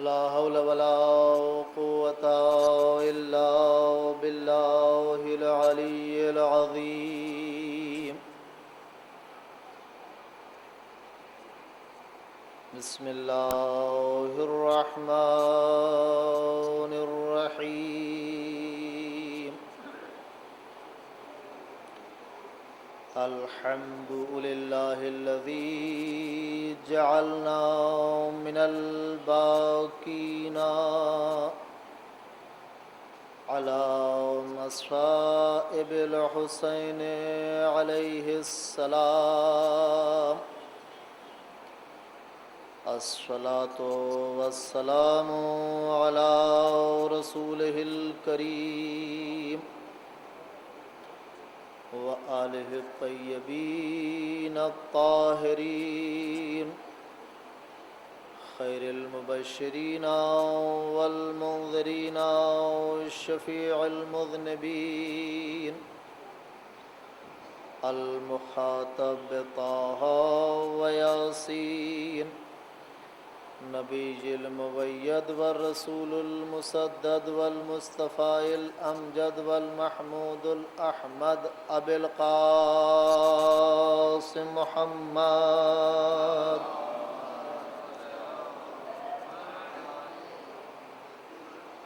لا حول ولا قوة إلا بالله العلي العظيم. بسم الله الرحمن الرحيم. الحمد لله الذي جعلنا من الباقين على مصائب الحسين عليه السلام. الصلاة والسلام على رسوله الكريم وآله الطيبين الطاهرين خير المبشرين والمنذرين والشفيع المذنبين المخاطب بطه وياسين نبي المؤيد والرسول المسدد والمصطفى الأمجد والمحمود الأحمد أبي القاسم محمد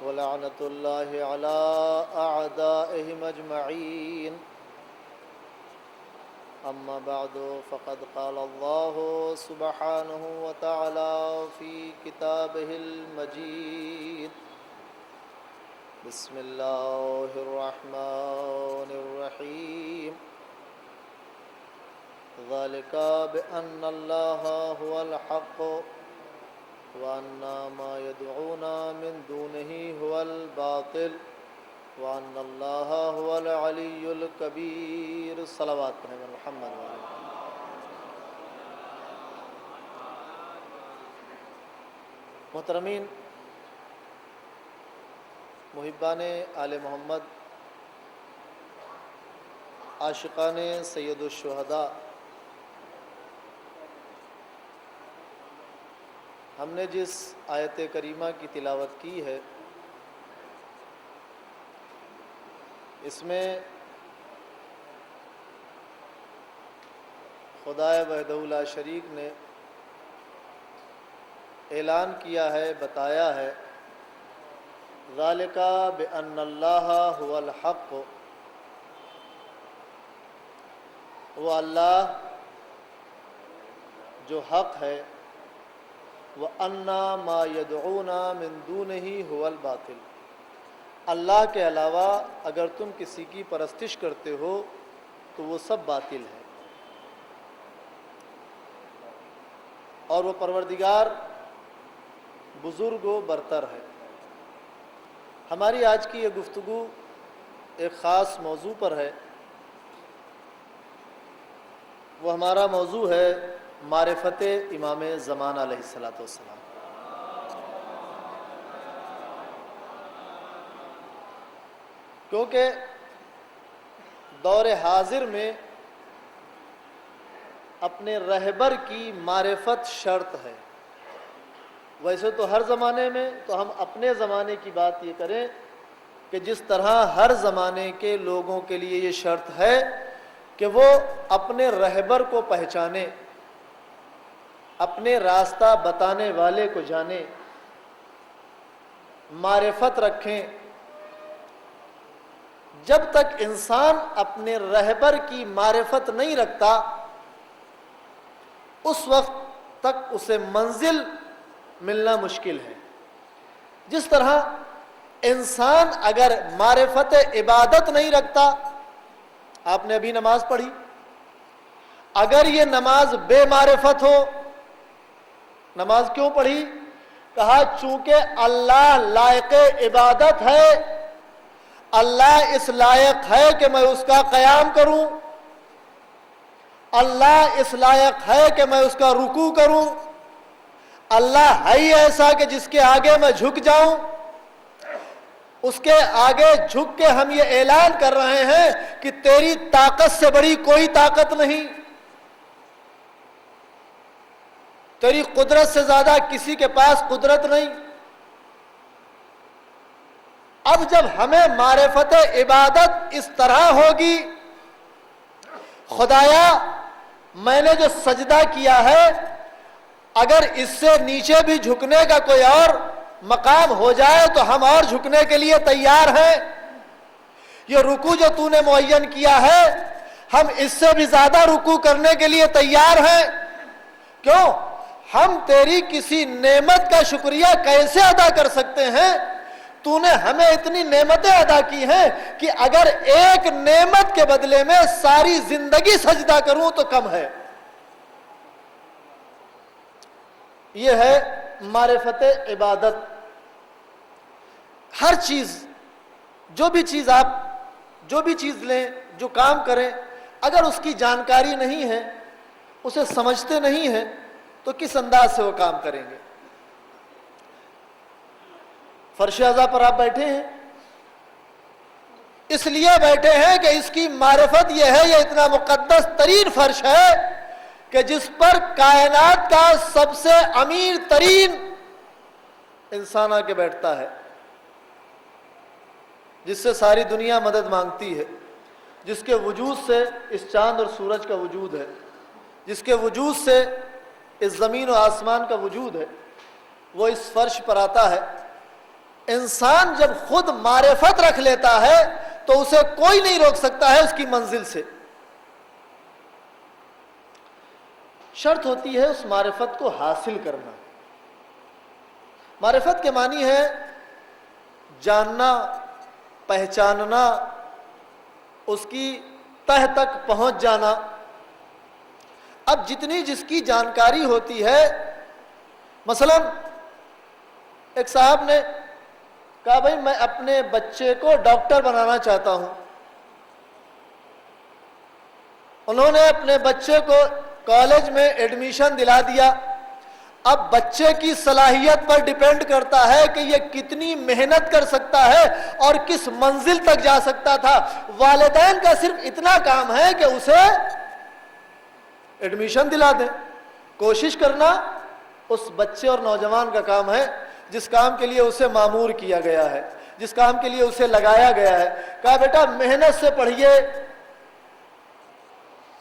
ولعنة الله على أعدائهم أجمعين. أما بعد فقد قال الله سبحانه وتعالى في كتابه المجيد. بسم الله الرحمن الرحيم. ذلك بأن الله هو الحق وأن ما يدعون من دونه هو الباطل وأن الله هو العلي الكبير. صلوات محمد وعلى محترمین، محبان آل محمد، عاشقان سید الشہداء، ہم نے جس آیت کریمہ کی تلاوت کی ہے اس میں خدائے وحدہ لا شریک نے اعلان کیا ہے، بتایا ہے، ذالک بأن اللہ هو الحق، وہ اللہ جو حق ہے، وَأَنَّ مَا يَدْعُونَ مِن دُونِهِ هُوَ الْبَاطِلُ، اللہ کے علاوہ اگر تم کسی کی پرستش کرتے ہو تو وہ سب باطل ہے، اور وہ پروردگار بزرگ و برتر ہے. ہماری آج کی یہ گفتگو ایک خاص موضوع پر ہے. وہ ہمارا موضوع ہے معرفت امام زمان علیہ السلام. کیونکہ دور حاضر میں اپنے رہبر کی معرفت شرط ہے. ویسے تو ہر زمانے میں، تو ہم اپنے زمانے کی بات یہ کریں کہ جس طرح ہر زمانے کے لوگوں کے لیے یہ شرط ہے کہ وہ اپنے رہبر کو پہچانے، اپنے راستہ بتانے والے کو جانے، معرفت رکھیں. جب تک انسان اپنے رہبر کی معرفت نہیں رکھتا اس وقت تک اسے منزل ملنا مشکل ہے. جس طرح انسان اگر معرفت عبادت نہیں رکھتا، آپ نے ابھی نماز پڑھی، اگر یہ نماز بے معرفت ہو، نماز کیوں پڑھی؟ کہا چونکہ اللہ لائق عبادت ہے، اللہ اس لائق ہے کہ میں اس کا قیام کروں، اللہ اس لائق ہے کہ میں اس کا رکوع کروں، اللہ ہے ہی ایسا کہ جس کے آگے میں جھک جاؤں. اس کے آگے جھک کے ہم یہ اعلان کر رہے ہیں کہ تیری طاقت سے بڑی کوئی طاقت نہیں، تیری قدرت سے زیادہ کسی کے پاس قدرت نہیں. اب جب ہمیں معرفت عبادت اس طرح ہوگی، خدایا میں نے جو سجدہ کیا ہے اگر اس سے نیچے بھی جھکنے کا کوئی اور مقام ہو جائے تو ہم اور جھکنے کے لیے تیار ہیں، یہ رکوع جو تو نے معین کیا ہے ہم اس سے بھی زیادہ رکوع کرنے کے لیے تیار ہیں۔ کیوں؟ ہم تیری کسی نعمت کا شکریہ کیسے ادا کر سکتے ہیں؟ تو نے ہمیں اتنی نعمتیں ادا کی ہیں کہ اگر ایک نعمت کے بدلے میں ساری زندگی سجدہ کروں تو کم ہے۔ یہ ہے معرفت عبادت۔ ہر چیز، جو بھی چیز لیں، جو کام کریں، اگر اس کی جانکاری نہیں ہے، اسے سمجھتے نہیں ہیں تو کس انداز سے وہ کام کریں گے؟ فرش اعضاء پر آپ بیٹھے ہیں، اس لیے بیٹھے ہیں کہ اس کی معرفت یہ ہے، یہ اتنا مقدس ترین فرش ہے کہ جس پر کائنات کا سب سے امیر ترین انسان آ کے بیٹھتا ہے، جس سے ساری دنیا مدد مانگتی ہے، جس کے وجود سے اس چاند اور سورج کا وجود ہے، جس کے وجود سے اس زمین و آسمان کا وجود ہے، وہ اس فرش پر آتا ہے۔ انسان جب خود معرفت رکھ لیتا ہے تو اسے کوئی نہیں روک سکتا ہے اس کی منزل سے۔ شرط ہوتی ہے اس معرفت کو حاصل کرنا۔ معرفت کے معنی ہے جاننا، پہچاننا، اس کی تہ تک پہنچ جانا۔ اب جتنی جس کی جانکاری ہوتی ہے، مثلا ایک صاحب نے کہا بھائی میں اپنے بچے کو ڈاکٹر بنانا چاہتا ہوں، انہوں نے اپنے بچے کو کالج میں ایڈمیشن دلا دیا۔ اب بچے کی صلاحیت پر ڈیپینڈ کرتا ہے کہ یہ کتنی محنت کر سکتا ہے اور کس منزل تک جا سکتا تھا۔ والدین کا صرف اتنا کام ہے کہ اسے ایڈمیشن دلا دیں، کوشش کرنا اس بچے اور نوجوان کا کام ہے جس کام کے لیے اسے مامور کیا گیا ہے، جس کام کے لیے اسے لگایا گیا ہے۔ کہا بیٹا محنت سے پڑھیے،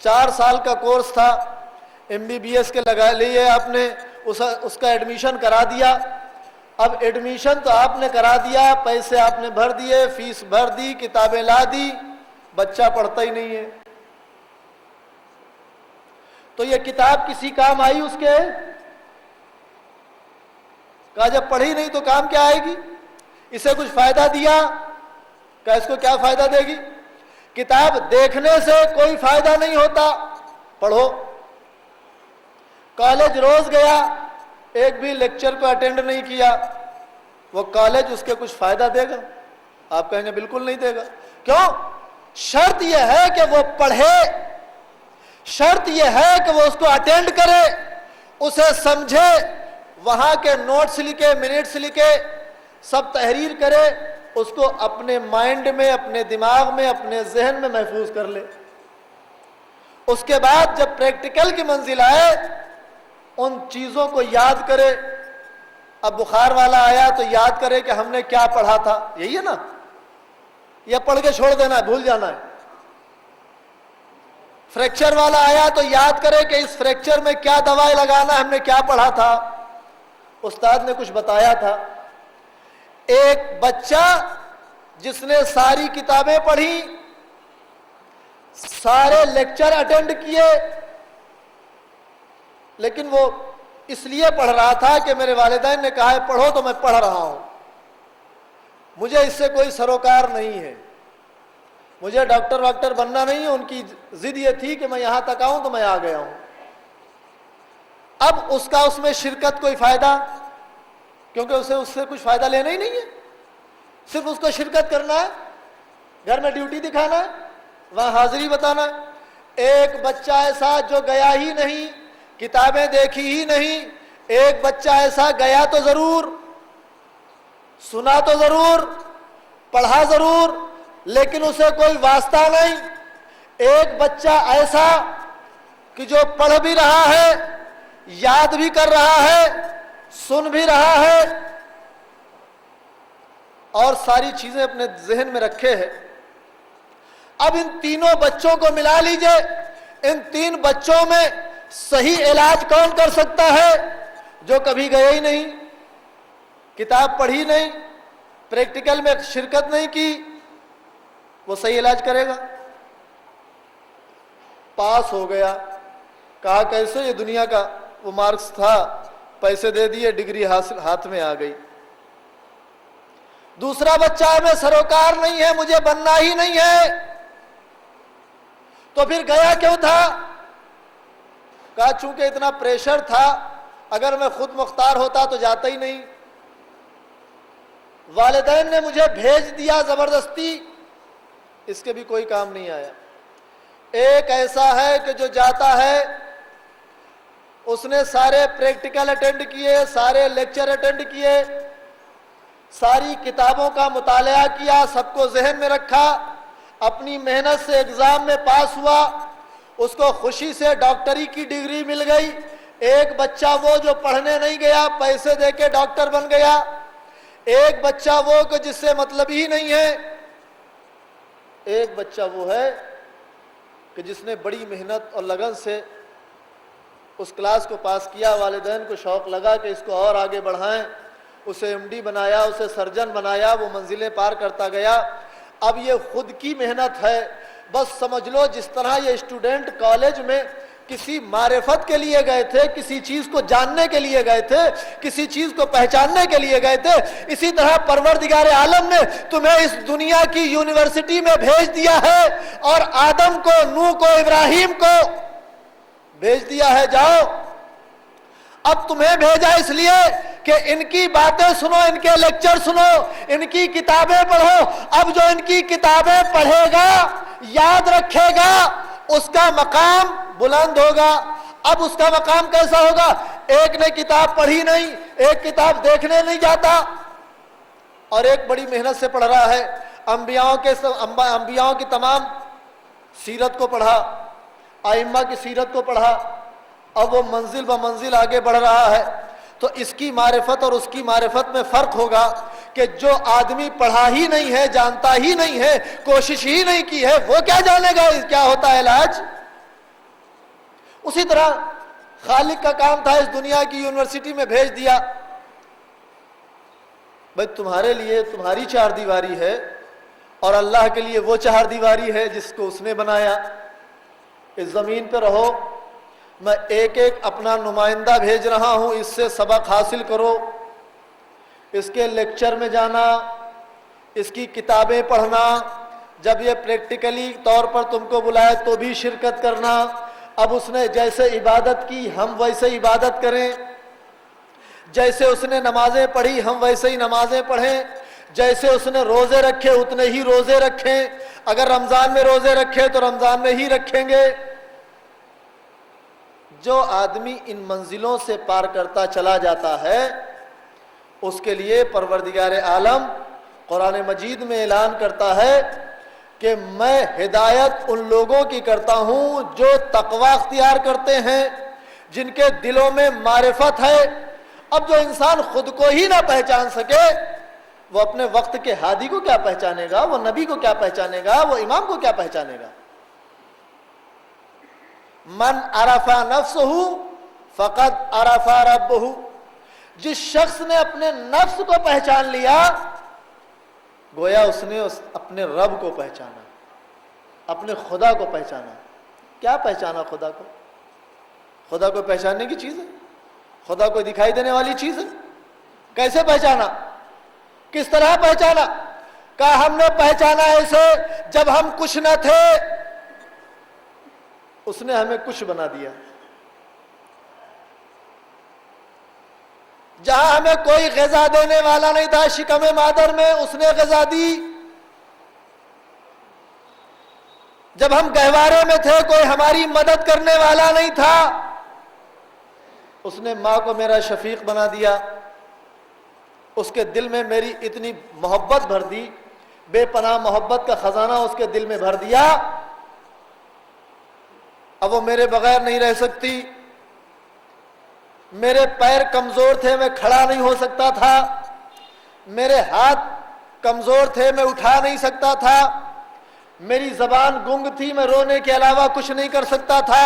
4 سال کا کورس تھا، MBBS کے لگا لیے آپ نے، اس کا ایڈمیشن کرا دیا۔ اب ایڈمیشن تو آپ نے کرا دیا، پیسے آپ نے بھر دیے، فیس بھر دی، کتابیں لا دی، بچہ پڑھتا ہی نہیں ہے۔ تو یہ کتاب کسی کام آئی اس کے؟ کہا جب پڑھی نہیں تو کام کیا آئے گی؟ اسے کچھ فائدہ دیا؟ کہا اس کو کیا فائدہ دے گی؟ کتاب دیکھنے سے کوئی فائدہ نہیں ہوتا، پڑھو۔ کالج روز گیا، ایک بھی لیکچر کو اٹینڈ نہیں کیا، وہ کالج اس کے کچھ فائدہ دے گا؟ آپ کہیں گے بالکل نہیں دے گا۔ کیوں؟ شرط یہ ہے کہ وہ پڑھے، شرط یہ ہے کہ وہ اس کو اٹینڈ کرے، اسے سمجھے، وہاں کے نوٹس لکھے، منٹس لکھے، سب تحریر کرے، اس کو اپنے مائنڈ میں، اپنے دماغ میں، اپنے ذہن میں محفوظ کر لے۔ اس کے بعد جب پریکٹیکل کی منزل آئے ان چیزوں کو یاد کرے۔ اب بخار والا آیا تو یاد کرے کہ ہم نے کیا پڑھا تھا، یہی ہے نا؟ یا پڑھ کے چھوڑ دینا ہے، بھول جانا ہے؟ فریکچر والا آیا تو یاد کرے کہ اس فریکچر میں کیا دوائی لگانا ہے، ہم نے کیا پڑھا تھا، استاد نے کچھ بتایا تھا۔ ایک بچہ جس نے ساری کتابیں پڑھی، سارے لیکچر اٹینڈ کیے، لیکن وہ اس لیے پڑھ رہا تھا کہ میرے والدین نے کہا ہے پڑھو تو میں پڑھ رہا ہوں، مجھے اس سے کوئی سروکار نہیں ہے، مجھے ڈاکٹر واکٹر بننا نہیں ہے، ان کی ضد یہ تھی کہ میں یہاں تک آؤں تو میں آ گیا ہوں۔ اب اس کا اس میں شرکت کوئی فائدہ؟ کیونکہ اسے اس سے کچھ فائدہ لینا ہی نہیں ہے، صرف اس کو شرکت کرنا ہے، گھر میں ڈیوٹی دکھانا ہے، وہاں حاضری بتانا ہے۔ ایک بچہ ایسا جو گیا ہی نہیں، کتابیں دیکھی ہی نہیں، ایک بچہ ایسا گیا تو ضرور، سنا تو ضرور، پڑھا ضرور، لیکن اسے کوئی واسطہ نہیں۔ ایک بچہ ایسا کہ جو پڑھ بھی رہا ہے، یاد بھی کر رہا ہے، سن بھی رہا ہے، اور ساری چیزیں اپنے ذہن میں رکھے ہیں. اب ان تینوں بچوں کو ملا لیجئے. ان تین بچوں میں صحیح علاج کون کر سکتا ہے؟ جو کبھی گئے ہی نہیں, کتاب پڑھی نہیں, پریکٹیکل میں شرکت نہیں کی, وہ صحیح علاج کرے گا. پاس ہو گیا, کہا کیسے یہ دنیا کا وہ مارکس تھا, پیسے دے دیے, ڈگری حاصل ہاتھ میں آ گئی. دوسرا بچہ ہے میں سروکار نہیں ہے, مجھے بننا ہی نہیں ہے. تو پھر گیا کیوں تھا؟ کہا چونکہ اتنا پریشر تھا, اگر میں خود مختار ہوتا تو جاتا ہی نہیں. والدین نے مجھے بھیج دیا زبردستی, اس کے بھی کوئی کام نہیں آیا. ایک ایسا ہے کہ جو جاتا ہے, اس نے سارے پریکٹیکل اٹینڈ کیے, سارے لیکچر اٹینڈ کیے, ساری کتابوں کا مطالعہ کیا, سب کو ذہن میں رکھا, اپنی محنت سے ایگزام میں پاس ہوا, اس کو خوشی سے ڈاکٹری کی ڈگری مل گئی. ایک بچہ وہ جو پڑھنے نہیں گیا, پیسے دے کے ڈاکٹر بن گیا. ایک بچہ وہ کہ جس سے مطلب ہی نہیں ہے. ایک بچہ وہ ہے کہ جس نے بڑی محنت اور لگن سے اس کلاس کو پاس کیا. والدین کو شوق لگا کہ اس کو اور آگے بڑھائیں, اسے ایم ڈی بنایا, اسے سرجن بنایا, وہ منزلیں پار کرتا گیا. اب یہ خود کی محنت ہے. بس سمجھ لو جس طرح یہ اسٹوڈنٹ کالج میں کسی معرفت کے لیے گئے تھے, کسی چیز کو جاننے کے لیے گئے تھے, کسی چیز کو پہچاننے کے لیے گئے تھے, اسی طرح پروردگار عالم نے تمہیں اس دنیا کی یونیورسٹی میں بھیج دیا ہے, اور آدم کو, نوح کو, ابراہیم کو بھیج دیا ہے, جاؤ. اب تمہیں بھیجا اس لیے کہ ان کی باتیں سنو, ان کے لیکچر سنو, ان کی کتابیں پڑھو. اب جو ان کی کتابیں پڑھے گا, یاد رکھے گا, اس کا مقام بلند ہوگا. اب اس کا مقام کیسا ہوگا؟ ایک نے کتاب پڑھی نہیں, ایک کتاب دیکھنے نہیں جاتا, اور ایک بڑی محنت سے پڑھ رہا ہے. انبیاؤں کی تمام سیرت کو پڑھا, ائمہ کی سیرت کو پڑھا, اب وہ منزل بہ منزل آگے بڑھ رہا ہے. تو اس کی معرفت اور اس کی معرفت میں فرق ہوگا کہ جو آدمی پڑھا ہی نہیں ہے, جانتا ہی نہیں ہے, کوشش ہی نہیں کی ہے, وہ کیا جانے گا کیا ہوتا ہے علاج. اسی طرح خالق کا کام تھا, اس دنیا کی یونیورسٹی میں بھیج دیا. بھائی تمہارے لیے تمہاری چار دیواری ہے, اور اللہ کے لیے وہ چار دیواری ہے جس کو اس نے بنایا. اس زمین پہ رہو, میں ایک ایک اپنا نمائندہ بھیج رہا ہوں, اس سے سبق حاصل کرو, اس کے لیکچر میں جانا, اس کی کتابیں پڑھنا, جب یہ پریکٹیکلی طور پر تم کو بلائے تو بھی شرکت کرنا. اب اس نے جیسے عبادت کی ہم ویسے عبادت کریں, جیسے اس نے نمازیں پڑھی ہم ویسے ہی نمازیں پڑھیں, جیسے اس نے روزے رکھے اتنے ہی روزے رکھیں, اگر رمضان میں روزے رکھے تو رمضان میں ہی رکھیں گے. جو آدمی ان منزلوں سے پار کرتا چلا جاتا ہے, اس کے لیے پروردگار عالم قرآن مجید میں اعلان کرتا ہے کہ میں ہدایت ان لوگوں کی کرتا ہوں جو تقوی اختیار کرتے ہیں, جن کے دلوں میں معرفت ہے. اب جو انسان خود کو ہی نہ پہچان سکے, وہ اپنے وقت کے ہادی کو کیا پہچانے گا, وہ نبی کو کیا پہچانے گا, وہ امام کو کیا پہچانے گا. من عرف نفسہ فقد عرف ربہ, جس شخص نے اپنے نفس کو پہچان لیا, گویا اس نے اپنے رب کو پہچانا, اپنے خدا کو پہچانا. کیا پہچانا خدا کو؟ خدا کو پہچاننے کی چیز ہے, خدا کو دکھائی دینے والی چیز ہے. کیسے پہچانا, کس طرح پہچانا؟ کہا ہم نے پہچانا ایسے, جب ہم کچھ نہ تھے اس نے ہمیں کچھ بنا دیا. جہاں ہمیں کوئی غذا دینے والا نہیں تھا شکم مادر میں, اس نے غذا دی. جب ہم گہوارے میں تھے کوئی ہماری مدد کرنے والا نہیں تھا, اس نے ماں کو میرا شفیق بنا دیا. اس کے دل میں میری اتنی محبت بھر دی, بے پناہ محبت کا خزانہ اس کے دل میں بھر دیا. اب وہ میرے بغیر نہیں رہ سکتی. میرے پیر کمزور تھے, میں کھڑا نہیں ہو سکتا تھا. میرے ہاتھ کمزور تھے، میں اٹھا نہیں سکتا تھا، میری زبان گنگ تھی، میں رونے کے علاوہ کچھ نہیں کر سکتا تھا،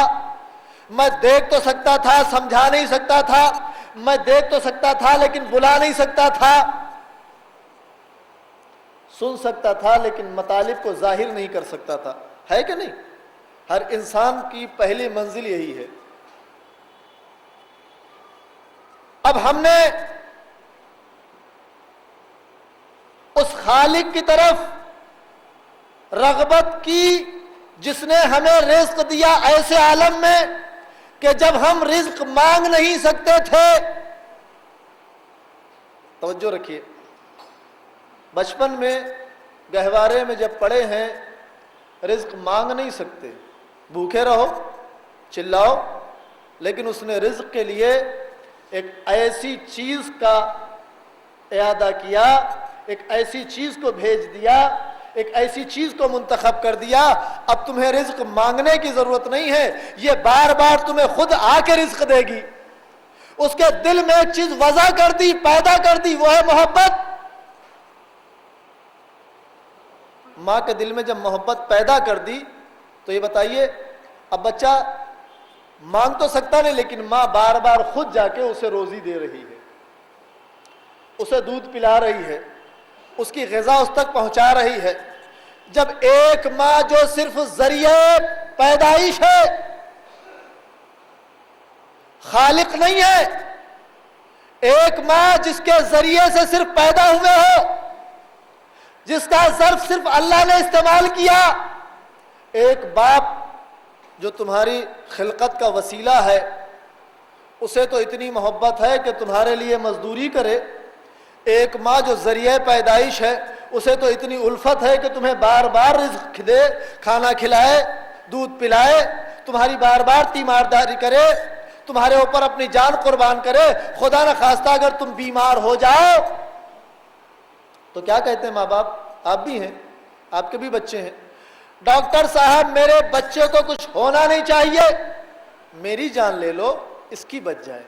میں دیکھ تو سکتا تھا سمجھا نہیں سکتا تھا، میں دیکھ تو سکتا تھا لیکن بلا نہیں سکتا تھا، سن سکتا تھا لیکن مطالب کو ظاہر نہیں کر سکتا تھا. ہے کہ نہیں؟ ہر انسان کی پہلی منزل یہی ہے. اب ہم نے اس خالق کی طرف رغبت کی جس نے ہمیں رزق دیا ایسے عالم میں کہ جب ہم رزق مانگ نہیں سکتے تھے. توجہ رکھیے، بچپن میں گہوارے میں جب پڑے ہیں رزق مانگ نہیں سکتے، بھوکے رہو چلاؤ، لیکن اس نے رزق کے لیے ایک ایسی چیز کا اعادہ کیا، ایک ایسی چیز کو بھیج دیا، ایک ایسی چیز کو منتخب کر دیا. اب تمہیں رزق مانگنے کی ضرورت نہیں ہے، یہ بار بار تمہیں خود آ کے رزق دے گی. اس کے دل میں ایک چیز وضع کر دی، پیدا کر دی، وہ ہے محبت. ماں کے دل میں جب محبت پیدا کر دی تو یہ بتائیے اب بچہ مانگ تو سکتا نہیں، لیکن ماں بار بار خود جا کے اسے روزی دے رہی ہے، اسے دودھ پلا رہی ہے، اس کی غذا اس تک پہنچا رہی ہے. جب ایک ماں جو صرف ذریعہ پیدائش ہے، خالق نہیں ہے، ایک ماں جس کے ذریعے سے صرف پیدا ہوئے ہو، جس کا ظرف صرف اللہ نے استعمال کیا، ایک باپ جو تمہاری خلقت کا وسیلہ ہے، اسے تو اتنی محبت ہے کہ تمہارے لیے مزدوری کرے. ایک ماں جو ذریعہ پیدائش ہے، اسے تو اتنی الفت ہے کہ تمہیں بار بار رزق دے، کھانا کھلائے، دودھ پلائے، تمہاری بار بار تیمارداری کرے، تمہارے اوپر اپنی جان قربان کرے. خدا نہ خواستہ اگر تم بیمار ہو جاؤ تو کیا کہتے ہیں ماں باپ؟ آپ بھی ہیں، آپ کے بھی بچے ہیں، ڈاکٹر صاحب میرے بچے کو کچھ ہونا نہیں چاہیے، میری جان لے لو، اس کی بچ جائے.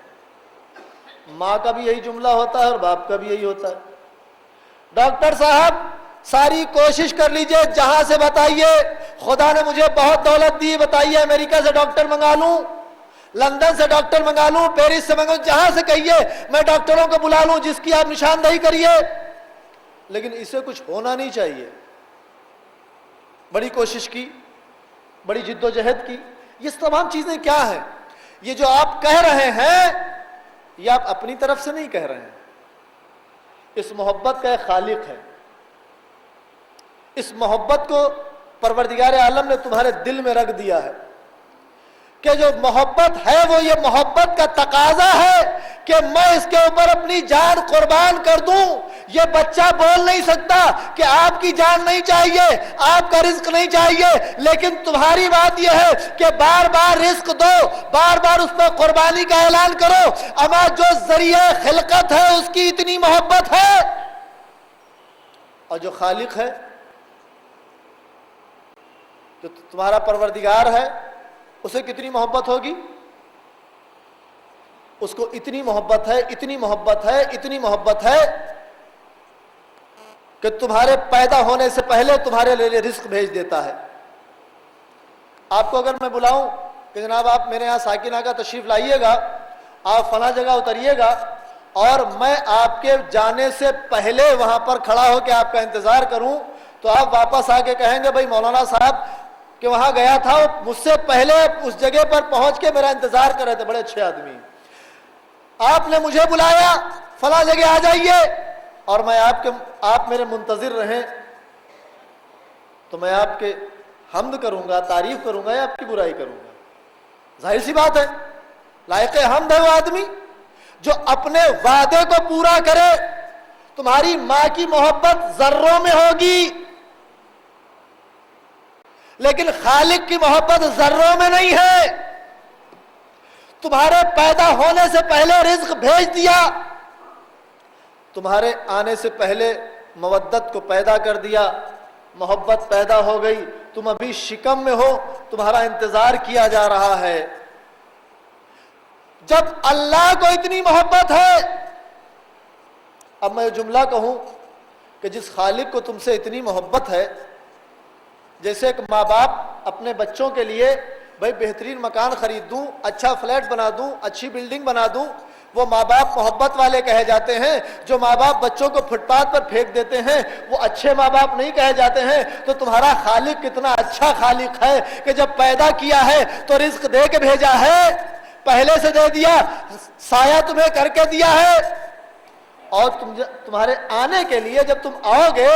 ماں کا بھی یہی جملہ ہوتا ہے اور باپ کا بھی یہی ہوتا ہے. ڈاکٹر صاحب ساری کوشش کر لیجئے، جہاں سے بتائیے، خدا نے مجھے بہت دولت دی، بتائیے امریکہ سے ڈاکٹر منگا لوں، لندن سے ڈاکٹر منگا لوں، پیرس سے منگا لوں، جہاں سے کہیے میں ڈاکٹروں کو بلا لوں، جس کی آپ نشاندہی کریے، لیکن اسے کچھ ہونا نہیں چاہیے. بڑی کوشش کی، بڑی جد و جہد کی. یہ تمام چیزیں کیا ہیں؟ یہ جو آپ کہہ رہے ہیں یہ آپ اپنی طرف سے نہیں کہہ رہے ہیں، اس محبت کا ایک خالق ہے. اس محبت کو پروردگار عالم نے تمہارے دل میں رکھ دیا ہے کہ جو محبت ہے وہ یہ محبت کا تقاضا ہے کہ میں اس کے اوپر اپنی جان قربان کر دوں. یہ بچہ بول نہیں سکتا کہ آپ کی جان نہیں چاہیے، آپ کا رزق نہیں چاہیے، لیکن تمہاری بات یہ ہے کہ بار بار رزق دو، بار بار اس پہ قربانی کا اعلان کرو. اما جو ذریعہ خلقت ہے اس کی اتنی محبت ہے، اور جو خالق ہے، جو تمہارا پروردگار ہے، اسے کتنی محبت ہوگی؟ اس کو اتنی محبت ہے، اتنی محبت ہے، اتنی محبت ہے کہ تمہارے پیدا ہونے سے پہلے تمہارے لیے رزق بھیج دیتا ہے. آپ کو اگر میں بلاؤں کہ جناب آپ میرے یہاں ساکنہ کا تشریف لائیے گا، آپ فلاں جگہ اتریے گا، اور میں آپ کے جانے سے پہلے وہاں پر کھڑا ہو کے آپ کا انتظار کروں، تو آپ واپس آ کے کہیں گے بھائی مولانا صاحب کہ وہاں گیا تھا، مجھ سے پہلے اس جگہ پر پہنچ کے میرا انتظار کر رہے تھے، بڑے اچھے آدمی، آپ نے مجھے بلایا فلاں جگہ آ جائیے، اور میں آپ میرے منتظر رہیں تو میں آپ کے حمد کروں گا، تعریف کروں گا یا آپ کی برائی کروں گا؟ ظاہر سی بات ہے، لائق حمد ہے وہ آدمی جو اپنے وعدے کو پورا کرے. تمہاری ماں کی محبت ذروں میں ہوگی، لیکن خالق کی محبت ذروں میں نہیں ہے. تمہارے پیدا ہونے سے پہلے رزق بھیج دیا، تمہارے آنے سے پہلے مودت کو پیدا کر دیا، محبت پیدا ہو گئی، تم ابھی شکم میں ہو، تمہارا انتظار کیا جا رہا ہے. جب اللہ کو اتنی محبت ہے، اب میں جملہ کہوں کہ کہ جس خالق کو تم سے اتنی محبت ہے، جیسے ایک ماں باپ اپنے بچوں کے لیے بھائی بہترین مکان خرید دوں، اچھا فلیٹ بنا دوں، اچھی بلڈنگ بنا دوں، وہ ماں باپ محبت والے کہے جاتے ہیں۔ جو ماں باپ بچوں کو فٹ پاتھ پر پھینک دیتے ہیں وہ اچھے ماں باپ نہیں کہے جاتے ہیں۔ تو تمہارا خالق کتنا اچھا خالق ہے کہ جب پیدا کیا ہے تو رزق دے کے بھیجا ہے، پہلے سے دے دیا، سایہ تمہیں کر کے دیا ہے، اور تمہارے آنے کے لیے جب تم آؤ گے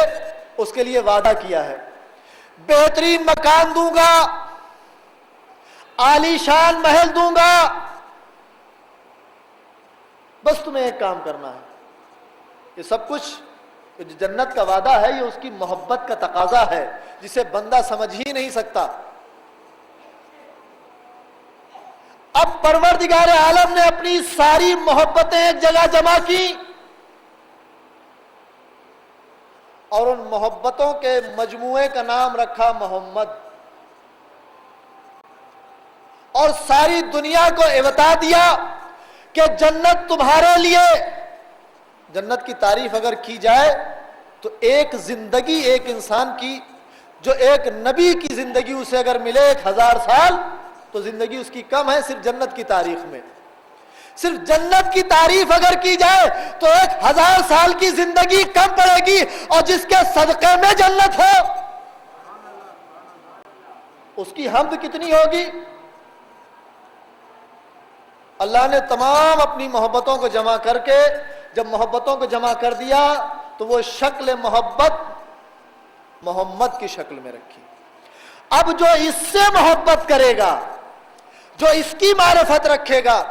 اس کے لیے وعدہ کیا ہے، بہترین مکان دوں گا، عالی شان محل دوں گا، بس تمہیں ایک کام کرنا ہے۔ یہ سب کچھ جو جنت کا وعدہ ہے یہ اس کی محبت کا تقاضا ہے جسے بندہ سمجھ ہی نہیں سکتا۔ اب پروردگار عالم نے اپنی ساری محبتیں ایک جگہ جمع کی اور ان محبتوں کے مجموعے کا نام رکھا محمد، اور ساری دنیا کو بتا دیا کہ جنت تمہارے لیے۔ جنت کی تعریف اگر کی جائے تو ایک زندگی ایک انسان کی، جو ایک نبی کی زندگی اسے اگر ملے 1000 سال تو زندگی اس کی کم ہے صرف جنت کی تاریخ میں۔ صرف جنت کی تعریف اگر کی جائے تو 1000 سال کی زندگی کم پڑے گی، اور جس کے صدقے میں جنت ہو اس کی حمد کتنی ہوگی۔ اللہ نے تمام اپنی محبتوں کو جمع کر کے جب محبتوں کو جمع کر دیا تو وہ شکل محبت محمد کی شکل میں رکھی۔ اب جو اس سے محبت کرے گا، جو اس کی معرفت رکھے گا،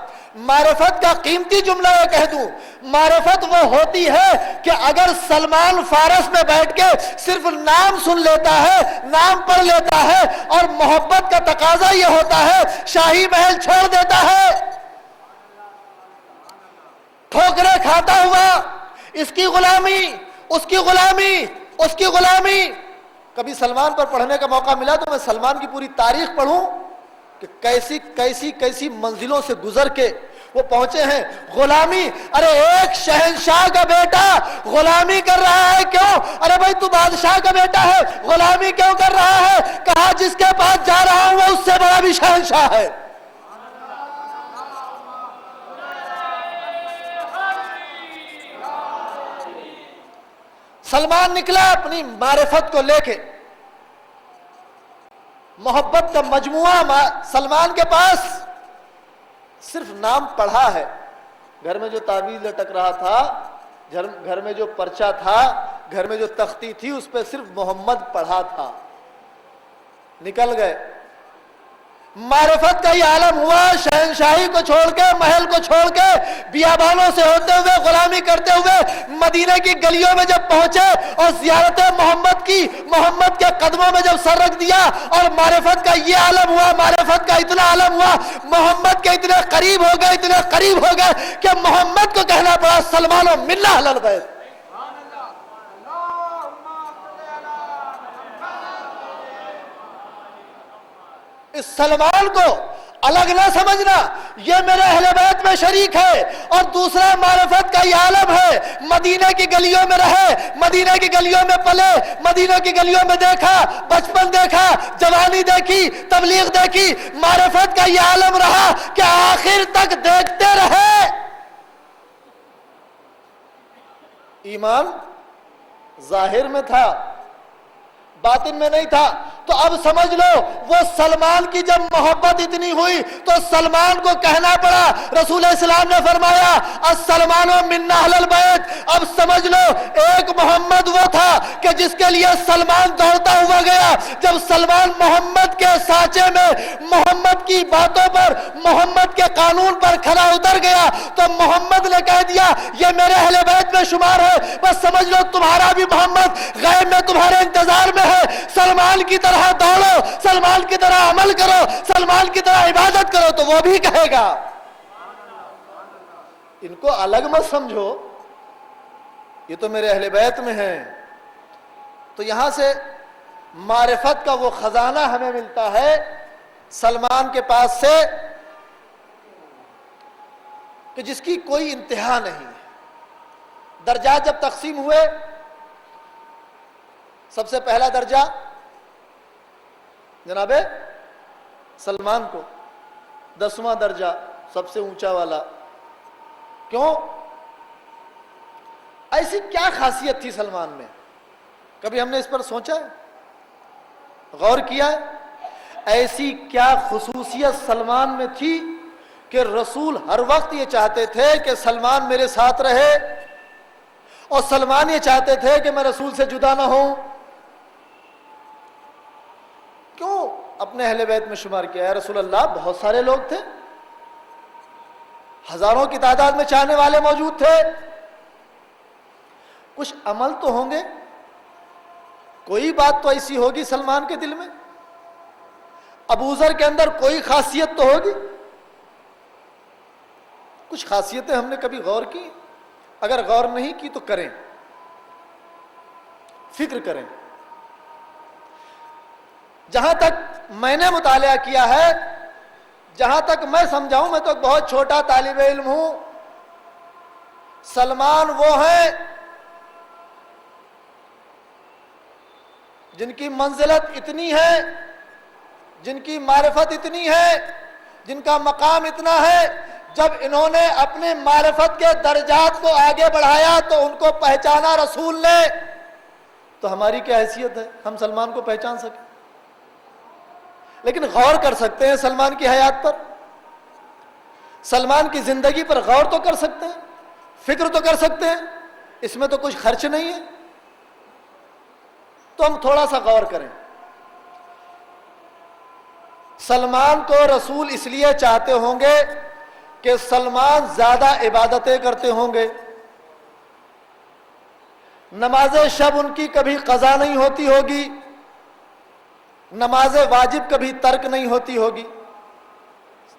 معرفت کا قیمتی جملہ یہ کہہ دوں، معرفت وہ ہوتی ہے کہ اگر سلمان فارس میں بیٹھ کے صرف نام سن لیتا ہے، نام پڑھ لیتا ہے، اور محبت کا تقاضا یہ ہوتا ہے شاہی محل چھوڑ دیتا ہے، ٹھوکریں کھاتا ہوا، اس کی غلامی، اس کی غلامی، اس کی غلامی۔ کبھی سلمان پر پڑھنے کا موقع ملا تو میں سلمان کی پوری تاریخ پڑھوں کہ کیسی منزلوں سے گزر کے وہ پہنچے ہیں۔ غلامی، ارے ایک شہنشاہ کا بیٹا غلامی کر رہا ہے، کیوں؟ ارے بھائی تو بادشاہ کا بیٹا ہے، غلامی کیوں کر رہا ہے؟ کہا جس کے پاس جا رہا ہوں وہ اس سے بڑا بھی شہنشاہ ہے۔ سلمان نکلا اپنی معرفت کو لے کے، محبت کا مجموعہ سلمان کے پاس صرف نام پڑھا ہے۔ گھر میں جو تعویذ لٹک رہا تھا، گھر میں جو پرچہ تھا، گھر میں جو تختی تھی، اس پہ صرف محمد پڑھا تھا۔ نکل گئے، معرفت کا یہ عالم ہوا، شہنشاہی کو چھوڑ کے، محل کو چھوڑ کے، بیابانوں سے ہوتے ہوئے، غلامی کرتے ہوئے مدینہ کی گلیوں میں جب پہنچے اور زیارت محمد کی، محمد کے قدموں میں جب سر رکھ دیا، اور معرفت کا یہ عالم ہوا، معرفت کا اتنا عالم ہوا، محمد کے اتنے قریب ہو گئے، اتنے قریب ہو گئے کہ محمد کو کہنا پڑا سلمانو منا اہل البیت۔ اس سلمان کو الگ نہ سمجھنا، یہ میرے اہل بیت میں شریک ہے، اور دوسرا معرفت کا یہ عالم ہے۔ مدینہ کی گلیوں میں رہے، مدینہ کی گلیوں میں پلے، مدینہ کی گلیوں میں دیکھا، بچپن دیکھا، جوانی دیکھی، تبلیغ دیکھی، معرفت کا یہ عالم رہا کہ آخر تک دیکھتے رہے۔ ایمان ظاہر میں تھا، باطن میں نہیں تھا۔ تو اب سمجھ لو وہ سلمان کی جب محبت اتنی ہوئی تو سلمان کو کہنا پڑا، رسول اسلام نے فرمایا السلمان منا اہل البیت۔ اب سمجھ لو ایک محمد وہ تھا کہ جس کے لیے سلمان دوڑتا ہوا گیا۔ جب سلمان محمد کے سانچے میں، محمد کی باتوں پر، محمد کے قانون پر کھڑا اتر گیا تو محمد نے کہہ دیا یہ میرے اہل بیت میں شمار ہے، بس سمجھ لو تمہارا بھی محمد غیب میں تمہارے انتظار میں ہے۔ سلمان کی طرح دوڑو، سلمان کی طرح عمل کرو، سلمان کی طرح عبادت کرو تو وہ بھی کہے گا۔ ان کو الگ مت سمجھو، یہ تو میرے اہل بیت میں ہیں۔ تو یہاں سے معرفت کا وہ خزانہ ہمیں ملتا ہے سلمان کے پاس سے کہ جس کی کوئی انتہا نہیں ہے۔ درجات جب تقسیم ہوئے سب سے پہلا درجہ جناب سلمان کو، 10واں درجہ سب سے اونچا والا. کیوں؟ ایسی کیا خاصیت تھی سلمان میں؟ کبھی ہم نے اس پر سوچا ہے، غور کیا ہے؟ ایسی کیا خصوصیت سلمان میں تھی کہ رسول ہر وقت یہ چاہتے تھے کہ سلمان میرے ساتھ رہے، اور سلمان یہ چاہتے تھے کہ میں رسول سے جدا نہ ہوں؟ کیوں اپنے اہل بیت میں شمار کیا ہے؟ رسول اللہ بہت سارے لوگ تھے، ہزاروں کی تعداد میں چاہنے والے موجود تھے، کچھ عمل تو ہوں گے، کوئی بات تو ایسی ہوگی سلمان کے دل میں، ابو ذر کے اندر کوئی خاصیت تو ہوگی. کچھ خاصیتیں ہم نے کبھی غور کی؟ اگر غور نہیں کی تو کریں، فکر کریں. جہاں تک میں نے مطالعہ کیا ہے، جہاں تک میں سمجھاؤں، میں تو بہت چھوٹا طالب علم ہوں، سلمان وہ ہیں جن کی منزلت اتنی ہے، جن کی معرفت اتنی ہے، جن کا مقام اتنا ہے، جب انہوں نے اپنے معرفت کے درجات کو آگے بڑھایا تو ان کو پہچانا رسول نے، تو ہماری کیا حیثیت ہے ہم سلمان کو پہچان سکیں؟ لیکن غور کر سکتے ہیں سلمان کی حیات پر، سلمان کی زندگی پر غور تو کر سکتے ہیں، فکر تو کر سکتے ہیں، اس میں تو کچھ خرچ نہیں ہے. تو ہم تھوڑا سا غور کریں. سلمان کو رسول اس لیے چاہتے ہوں گے کہ سلمان زیادہ عبادتیں کرتے ہوں گے، نماز شب ان کی کبھی قضا نہیں ہوتی ہوگی، نماز واجب کبھی ترک نہیں ہوتی ہوگی.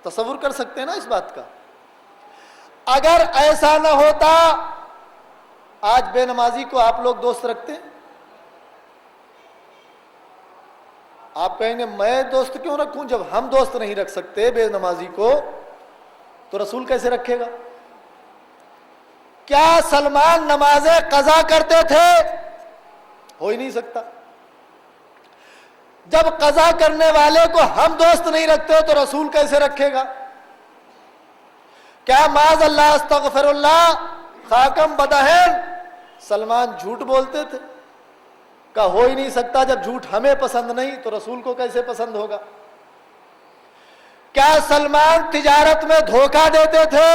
تصور کر سکتے ہیں نا اس بات کا؟ اگر ایسا نہ ہوتا، آج بے نمازی کو آپ لوگ دوست رکھتے ہیں؟ آپ کہیں گے میں دوست کیوں رکھوں؟ جب ہم دوست نہیں رکھ سکتے بے نمازی کو تو رسول کیسے رکھے گا؟ کیا سلمان نماز قضا کرتے تھے؟ ہو ہی نہیں سکتا. جب قضا کرنے والے کو ہم دوست نہیں رکھتے تو رسول کیسے رکھے گا؟ کیا معاذ اللہ استغفر اللہ خاکم بدہن سلمان جھوٹ بولتے تھے؟ کہ ہو ہی نہیں سکتا. جب جھوٹ ہمیں پسند نہیں تو رسول کو کیسے پسند ہوگا؟ کیا سلمان تجارت میں دھوکہ دیتے تھے؟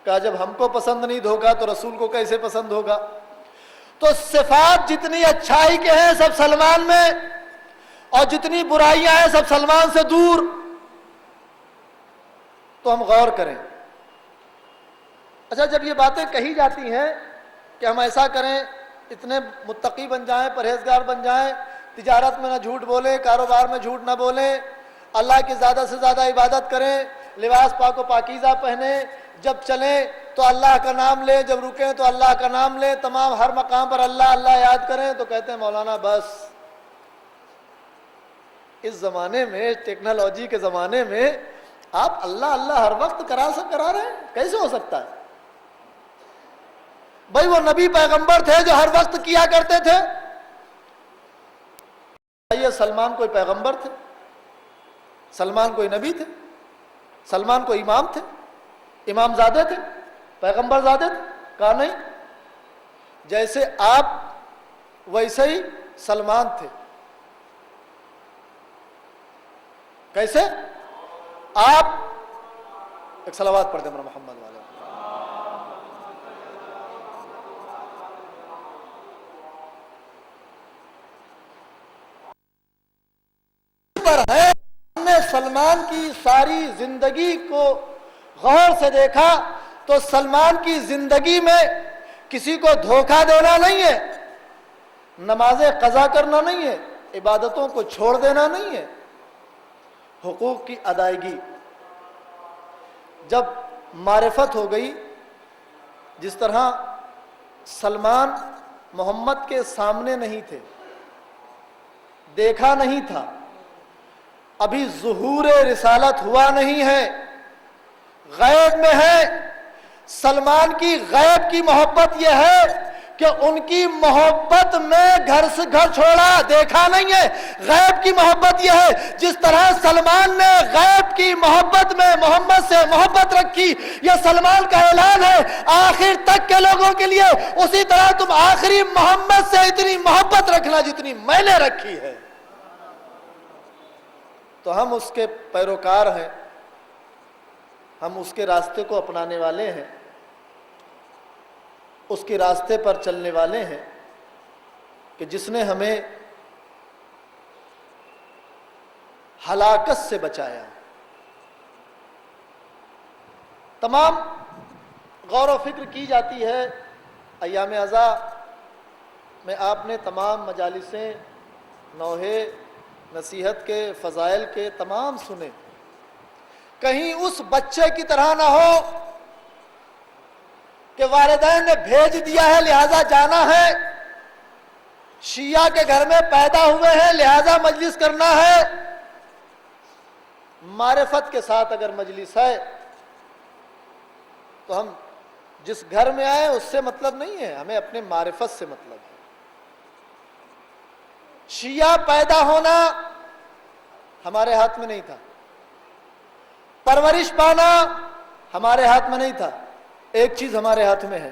کہ جب ہم کو پسند نہیں دھوکہ تو رسول کو کیسے پسند ہوگا؟ تو صفات جتنی اچھائی کے ہیں سب سلمان میں، اور جتنی برائیاں ہیں سب سلمان سے دور. تو ہم غور کریں. اچھا، جب یہ باتیں کہی جاتی ہیں کہ ہم ایسا کریں، اتنے متقی بن جائیں، پرہیزگار بن جائیں، تجارت میں نہ جھوٹ بولیں، کاروبار میں جھوٹ نہ بولیں، اللہ کی زیادہ سے زیادہ عبادت کریں، لباس پاک و پاکیزہ پہنیں، جب چلیں تو اللہ کا نام لیں، جب رکیں تو اللہ کا نام لیں، تمام ہر مقام پر اللہ اللہ یاد کریں، تو کہتے ہیں مولانا بس اس زمانے میں، ٹیکنالوجی کے زمانے میں آپ اللہ اللہ ہر وقت کرا رہے ہیں؟ کیسے ہو سکتا ہے؟ بھائی وہ نبی پیغمبر تھے جو ہر وقت کیا کرتے تھے. یہ سلمان کوئی پیغمبر تھے؟ سلمان کوئی نبی تھے؟ سلمان کوئی امام تھے؟ امام زادے تھے؟ پیغمبر زادے تھے؟ کہا نہیں. جیسے آپ ویسے ہی سلمان تھے. کیسے؟ آپ ایک صلوات پڑھ دیں محمد والے. ہے ہم نے سلمان کی ساری زندگی کو غور سے دیکھا تو سلمان کی زندگی میں کسی کو دھوکہ دینا نہیں ہے، نمازیں قضا کرنا نہیں ہے، عبادتوں کو چھوڑ دینا نہیں ہے، حقوق کی ادائیگی. جب معرفت ہو گئی، جس طرح سلمان محمد کے سامنے نہیں تھے، دیکھا نہیں تھا، ابھی ظہور رسالت ہوا نہیں ہے، غیب میں ہے. سلمان کی غیب کی محبت یہ ہے کہ ان کی محبت میں گھر سے گھر چھوڑا، دیکھا نہیں ہے۔ غیب کی محبت یہ ہے، جس طرح سلمان نے غیب کی محبت میں محمد سے محبت رکھی، یہ سلمان کا اعلان ہے آخر تک کے لوگوں کے لیے، اسی طرح تم آخری محمد سے اتنی محبت رکھنا جتنی میں نے رکھی ہے۔ تو ہم اس کے پیروکار ہیں، ہم اس کے راستے کو اپنانے والے ہیں، اس کے راستے پر چلنے والے ہیں کہ جس نے ہمیں ہلاکت سے بچایا۔ تمام غور و فکر کی جاتی ہے ایام ازاں میں، آپ نے تمام مجالسیں نوحے نصیحت کے فضائل کے تمام سنے، کہیں اس بچے کی طرح نہ ہو کہ والدین نے بھیج دیا ہے لہذا جانا ہے، شیعہ کے گھر میں پیدا ہوئے ہیں لہذا مجلس کرنا ہے۔ معرفت کے ساتھ اگر مجلس ہے تو ہم جس گھر میں آئے اس سے مطلب نہیں ہے، ہمیں اپنے معرفت سے مطلب ہے۔ شیعہ پیدا ہونا ہمارے ہاتھ میں نہیں تھا، پرورش پانا ہمارے ہاتھ میں نہیں تھا۔ ایک چیز ہمارے ہاتھ میں ہے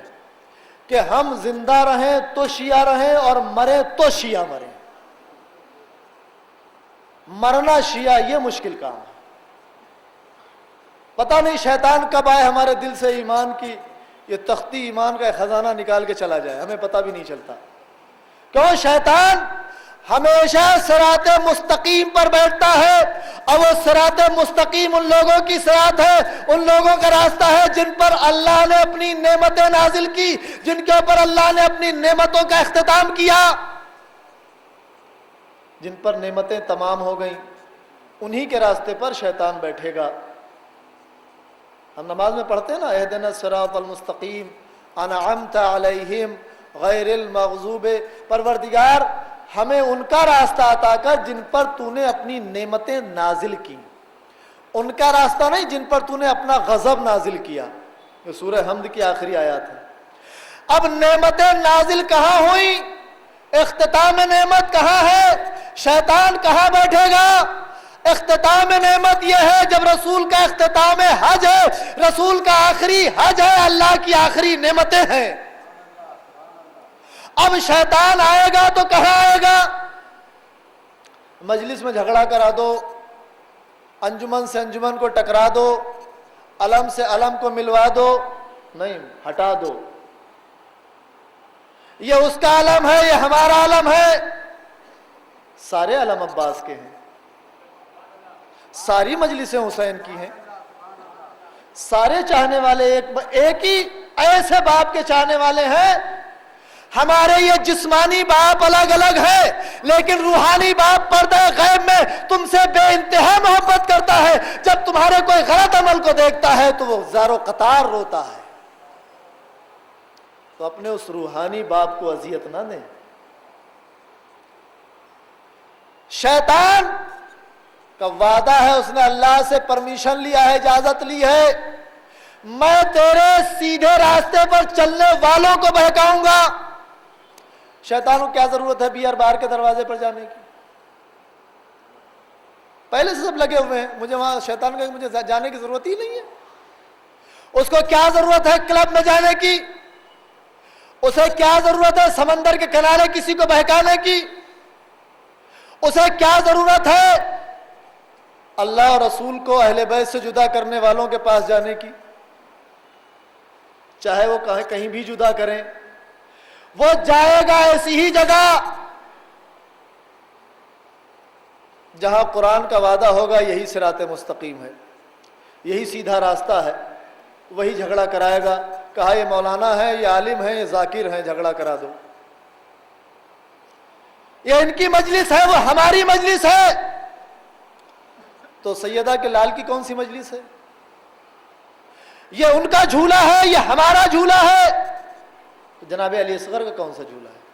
کہ ہم زندہ رہیں تو شیعہ رہیں اور مریں تو شیعہ مریں۔ مرنا شیعہ یہ مشکل کام ہے۔ پتہ نہیں شیطان کب آئے ہمارے دل سے ایمان کی یہ تختی ایمان کا خزانہ نکال کے چلا جائے، ہمیں پتہ بھی نہیں چلتا۔ کیوں؟ شیطان ہمیشہ صراط مستقیم پر بیٹھتا ہے، اور وہ صراط مستقیم ان لوگوں کی صراط ہے، ان لوگوں کا راستہ ہے جن پر اللہ نے اپنی نعمتیں نازل کی، جن کے اوپر اللہ نے اپنی نعمتوں کا اختتام کیا، جن پر نعمتیں تمام ہو گئیں، انہی کے راستے پر شیطان بیٹھے گا۔ ہم نماز میں پڑھتے ہیں نا، اہدنا الصراط المستقیم انعمت علیہم غیر المغضوب، پروردگار ہمیں ان کا راستہ عطا کر جن پر تو نے اپنی نعمتیں نازل کی، ان کا راستہ نہیں جن پر تو نے اپنا غضب نازل کیا۔ یہ سورہ حمد کی آخری آیات ہے۔ اب نعمتیں نازل کہاں ہوئیں؟ اختتام نعمت کہاں ہے؟ شیطان کہاں بیٹھے گا؟ اختتام نعمت یہ ہے جب رسول کا اختتام حج ہے، رسول کا آخری حج ہے، اللہ کی آخری نعمتیں ہیں۔ اب شیطان آئے گا تو کہاں آئے گا؟ مجلس میں جھگڑا کرا دو، انجمن سے انجمن کو ٹکرا دو، علم سے علم کو ملوا دو، نہیں، ہٹا دو۔ یہ اس کا علم ہے، یہ ہمارا علم ہے۔ سارے علم عباس کے ہیں، ساری مجلسیں حسین کی ہیں، سارے چاہنے والے ایک ہی ایسے باپ کے چاہنے والے ہیں۔ ہمارے یہ جسمانی باپ الگ الگ ہے، لیکن روحانی باپ پردہ غیب میں تم سے بے انتہا محبت کرتا ہے۔ جب تمہارے کوئی غلط عمل کو دیکھتا ہے تو وہ زار و قطار روتا ہے۔ تو اپنے اس روحانی باپ کو اذیت نہ دیں۔ شیطان کا وعدہ ہے، اس نے اللہ سے پرمیشن لیا ہے، اجازت لی ہے، میں تیرے سیدھے راستے پر چلنے والوں کو بہکاؤں گا۔ شیطان کو کیا ضرورت ہے بیئر بار کے دروازے پر جانے کی؟ پہلے سے سب لگے ہوئے ہیں، مجھے وہاں شیطان کا مجھے جانے کی ضرورت ہی نہیں ہے۔ اس کو کیا ضرورت ہے کلب میں جانے کی؟ اسے کیا ضرورت ہے سمندر کے کنارے کسی کو بہکانے کی؟ اسے کیا ضرورت ہے اللہ اور رسول کو اہل بیت سے جدا کرنے والوں کے پاس جانے کی؟ چاہے وہ کہیں بھی جدا کریں، وہ جائے گا ایسی ہی جگہ جہاں قرآن کا وعدہ ہوگا یہی صراط مستقیم ہے، یہی سیدھا راستہ ہے، وہی جھگڑا کرائے گا۔ کہا یہ مولانا ہے، یہ عالم ہے، یہ ذاکر ہے، جھگڑا کرا دو۔ یہ ان کی مجلس ہے، وہ ہماری مجلس ہے۔ تو سیدہ کے لال کی کون سی مجلس ہے؟ یہ ان کا جھولا ہے، یہ ہمارا جھولا ہے۔ تو جناب علی اصغر کا کون سا جھولا ہے؟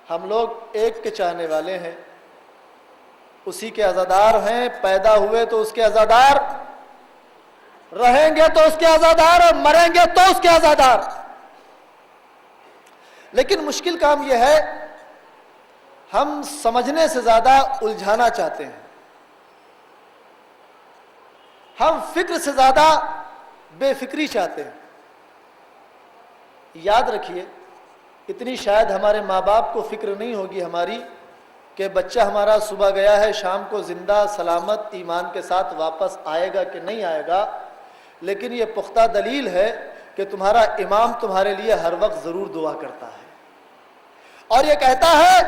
ہم لوگ ایک کے چاہنے والے ہیں، اسی کے عزادار ہیں، پیدا ہوئے تو اس کے عزادار، رہیں گے تو اس کے عزادار اور مریں گے تو اس کے عزادار. لیکن مشکل کام یہ ہے ہم سمجھنے سے زیادہ الجھانا چاہتے ہیں. ہم فکر سے زیادہ بے فکری چاہتے ہیں. یاد رکھیے اتنی شاید ہمارے ماں باپ کو فکر نہیں ہوگی ہماری کہ بچہ ہمارا صبح گیا ہے شام کو زندہ سلامت ایمان کے ساتھ واپس آئے گا کہ نہیں آئے گا، لیکن یہ پختہ دلیل ہے کہ تمہارا امام تمہارے لیے ہر وقت ضرور دعا کرتا ہے اور یہ کہتا ہے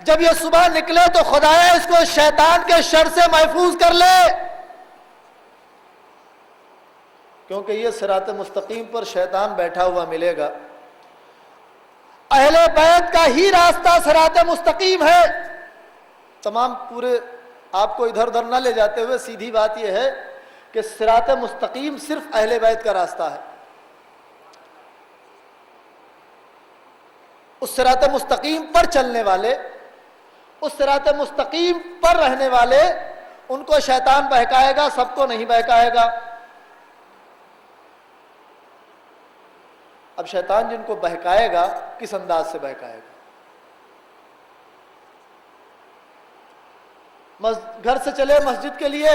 جب یہ صبح نکلے تو خدایا اس کو شیطان کے شر سے محفوظ کر لے، کیونکہ یہ صراط مستقیم پر شیطان بیٹھا ہوا ملے گا. اہل بیت کا ہی راستہ صراط مستقیم ہے. تمام پورے آپ کو ادھر ادھر نہ لے جاتے ہوئے سیدھی بات یہ ہے کہ صراط مستقیم صرف اہل بیت کا راستہ ہے. اس صراط مستقیم پر چلنے والے، اس صراط مستقیم پر رہنے والے، ان کو شیطان بہکائے گا، سب کو نہیں بہکائے گا. اب شیطان جن کو بہکائے گا کس انداز سے بہکائے گا؟ گھر سے چلے مسجد کے لیے،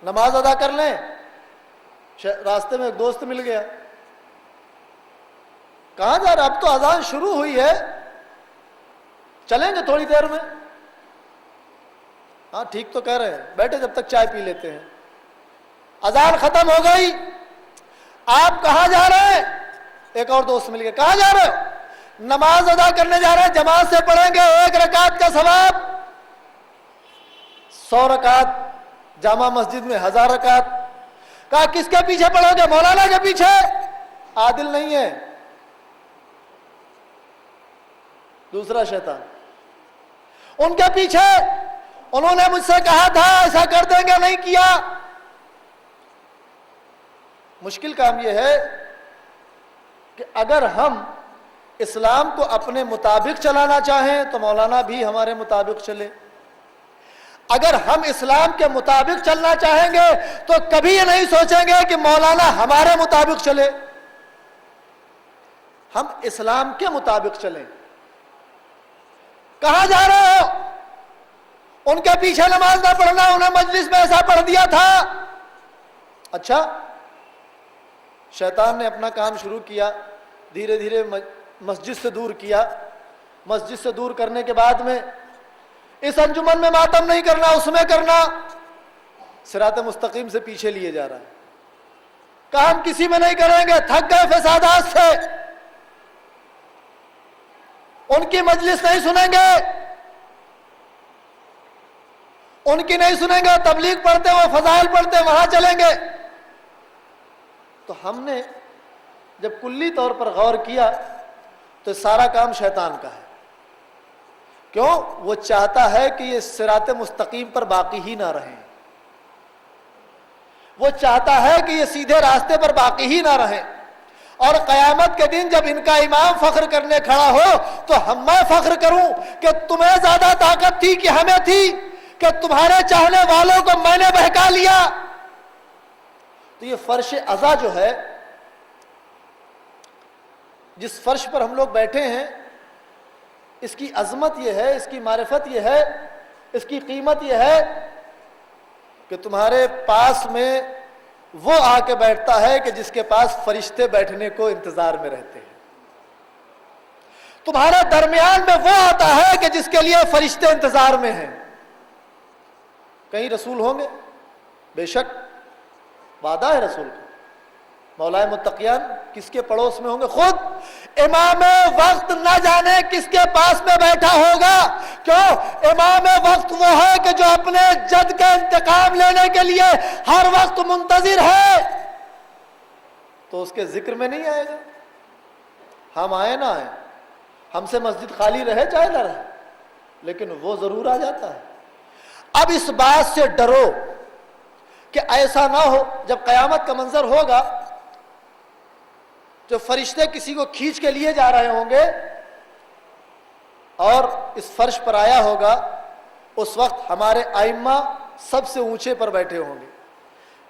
نماز ادا کر لیں، راستے میں ایک دوست مل گیا، کہاں جا رہا؟ اب تو اذان شروع ہوئی ہے، چلیں گے تھوڑی دیر میں. ہاں ٹھیک تو کہہ رہے ہیں، بیٹھے جب تک چائے پی لیتے ہیں. اذان ختم ہو گئی، آپ کہاں جا رہے ہیں؟ ایک اور دوست مل گیا، کہاں جا رہے ہو؟ نماز ادا کرنے جا رہے ہیں، جماعت سے پڑھیں گے، 1 رکعت کا ثواب 100 رکعت، جامع مسجد میں 1000 رکعت. کہا کس کے پیچھے پڑھو گے؟ مولانا کے پیچھے. عادل نہیں ہے. دوسرا شیطان، ان کے پیچھے، انہوں نے مجھ سے کہا تھا ایسا کر دیں گے، نہیں کیا. مشکل کام یہ ہے کہ اگر ہم اسلام کو اپنے مطابق چلانا چاہیں تو مولانا بھی ہمارے مطابق چلے. اگر ہم اسلام کے مطابق چلنا چاہیں گے تو کبھی یہ نہیں سوچیں گے کہ مولانا ہمارے مطابق چلے. ہم اسلام کے مطابق چلیں. کہاں جا رہے ہو؟ ان کے پیچھے نماز نہ پڑھنا، انہیں مجلس میں ایسا پڑھ دیا تھا. اچھا، شیطان نے اپنا کام شروع کیا، دھیرے دھیرے مسجد سے دور کیا. مسجد سے دور کرنے کے بعد میں اس انجمن میں ماتم نہیں کرنا، اس میں کرنا، صراط مستقیم سے پیچھے لیے جا رہا ہے. کام کسی میں نہیں کریں گے، تھک گئے فسادات سے. ان کی مجلس نہیں سنیں گے، ان کی نہیں سنیں گے، تبلیغ پڑھتے وہ فضائل پڑھتے وہاں چلیں گے. تو ہم نے جب کلی طور پر غور کیا تو سارا کام شیطان کا ہے. کیوں؟ وہ چاہتا ہے کہ یہ صراط مستقیم پر باقی ہی نہ رہیں. وہ چاہتا ہے کہ یہ سیدھے راستے پر باقی ہی نہ رہیں. اور قیامت کے دن جب ان کا امام فخر کرنے کھڑا ہو تو میں فخر کروں کہ تمہیں زیادہ طاقت تھی کہ ہمیں تھی، کہ تمہارے چاہنے والوں کو میں نے بہکا لیا. تو یہ فرش عزا جو ہے، جس فرش پر ہم لوگ بیٹھے ہیں، اس کی عظمت یہ ہے، اس کی معرفت یہ ہے، اس کی قیمت یہ ہے کہ تمہارے پاس میں وہ آ کے بیٹھتا ہے کہ جس کے پاس فرشتے بیٹھنے کو انتظار میں رہتے ہیں. تمہارے درمیان میں وہ آتا ہے کہ جس کے لیے فرشتے انتظار میں ہیں. کہیں رسول ہوں گے؟ بے شک وعدہ ہے رسول کا. مولائے متقیان کس کے پڑوس میں ہوں گے؟ خود امام وقت نہ جانے کس کے پاس میں بیٹھا ہوگا. کیوں؟ امام وقت وہ ہے کہ جو اپنے جد کا انتقام لینے کے لیے ہر وقت منتظر ہے. تو اس کے ذکر میں نہیں آئے گا. ہم آئے نہ آئے، ہم سے مسجد خالی رہے چاہے نہ رہے، لیکن وہ ضرور آ جاتا ہے. اب اس بات سے ڈرو کہ ایسا نہ ہو جب قیامت کا منظر ہوگا، جو فرشتے کسی کو کھینچ کے لیے جا رہے ہوں گے اور اس فرش پر آیا ہوگا، اس وقت ہمارے ائمہ سب سے اونچے پر بیٹھے ہوں گے.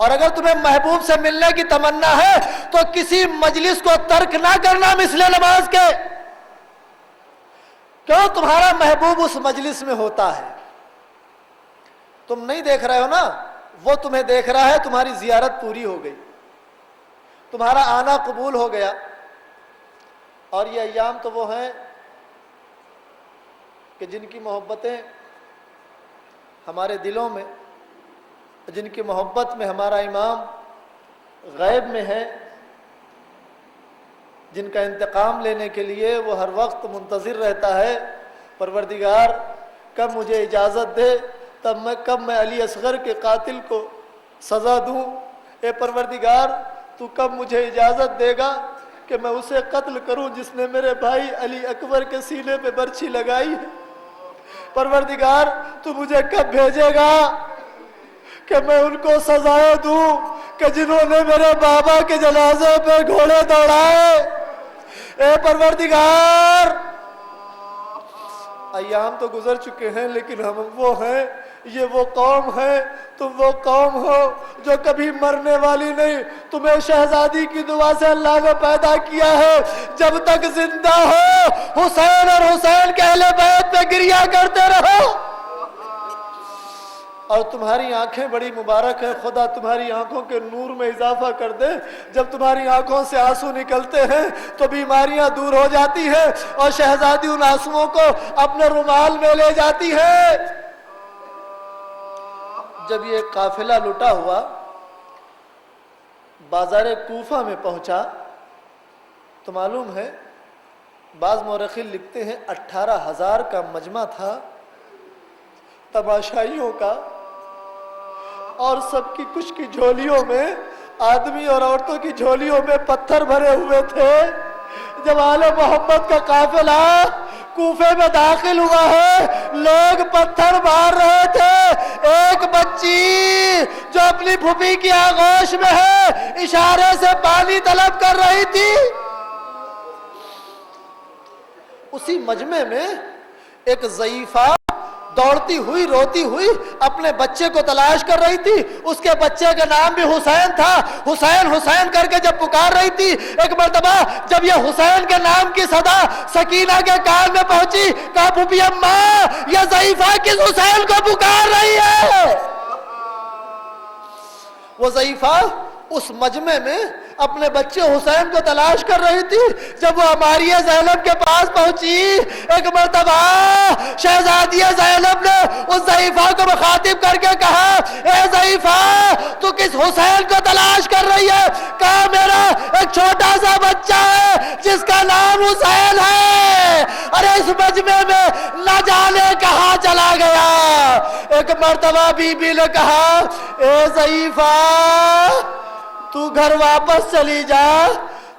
اور اگر تمہیں محبوب سے ملنے کی تمنا ہے تو کسی مجلس کو ترک نہ کرنا مثل نماز کے. کیوں؟ تمہارا محبوب اس مجلس میں ہوتا ہے. تم نہیں دیکھ رہے ہو نا، وہ تمہیں دیکھ رہا ہے. تمہاری زیارت پوری ہو گئی، تمہارا آنا قبول ہو گیا. اور یہ ایام تو وہ ہیں کہ جن کی محبتیں ہمارے دلوں میں، جن کی محبت میں ہمارا امام غیب میں ہے، جن کا انتقام لینے کے لیے وہ ہر وقت منتظر رہتا ہے. پروردگار کب مجھے اجازت دے، کب میں علی اصغر کے قاتل کو سزا دوں. اے پروردگار تو کب مجھے اجازت دے گا کہ میں اسے قتل کروں جس نے میرے بھائی علی اکبر کے سینے پہ برچھی لگائی ہے. پروردگار تو مجھے کب بھیجے گا کہ میں ان کو سزائے دوں کہ جنہوں نے میرے بابا کے جنازے پہ گھوڑے دوڑائے. اے پروردگار ایام تو گزر چکے ہیں، لیکن ہم وہ ہیں، یہ وہ قوم ہے، تم وہ قوم ہو جو کبھی مرنے والی نہیں. تمہیں شہزادی کی دعا سے اللہ نے پیدا کیا ہے. جب تک زندہ ہو حسین اور حسین کے اہل بیت پہ گریا کرتے رہو. اور تمہاری آنکھیں بڑی مبارک ہیں، خدا تمہاری آنکھوں کے نور میں اضافہ کر دے. جب تمہاری آنکھوں سے آنسو نکلتے ہیں تو بیماریاں دور ہو جاتی ہیں اور شہزادی ان آنسوؤں کو اپنے رومال میں لے جاتی ہے. جب یہ قافلہ لٹا ہوا بازار کوفہ میں پہنچا تو معلوم ہے، بعض مورخین لکھتے ہیں 18,000 کا مجمع تھا تماشائیوں کا، اور سب کی کچھ کی جھولیوں میں، آدمی اور عورتوں کی جھولیوں میں پتھر بھرے ہوئے تھے. جب آل محمد کا قافلہ کوفے میں داخل ہوا ہے، لوگ پتھر مار رہے تھے. ایک بچی جو اپنی پھوپھی کی آغوش میں ہے اشارے سے پانی طلب کر رہی تھی. اسی مجمع میں ایک ضعیفہ دوڑتی ہوئی روتی ہوئی اپنے بچے کو تلاش کر رہی تھی. اس کے بچے کا نام بھی حسین تھا. حسین حسین کر کے جب پکار رہی تھی، ایک مرتبہ جب یہ حسین کے نام کی صدا سکینہ کے کان میں پہنچی، کہا پھوپھی اماں یہ ضعیفہ کس حسین کو پکار رہی ہے؟ وہ ضعیفہ اس مجمع میں اپنے بچے حسین کو تلاش کر رہی تھی. جب وہ عماریہ زینب کے پاس پہنچی، ایک مرتبہ شہزادی زینب نے اس ضعیفہ کو مخاطب کر کے کہا، اے ضعیفہ تو کس حسین کو تلاش کر رہی ہے؟ کہا میرا ایک چھوٹا سا بچہ ہے جس کا نام حسین ہے. ارے اس مجمع میں نہ جانے کہاں چلا گیا. ایک مرتبہ بی بی نے کہا، اے ضعیفہ تو گھر واپس چلی جا،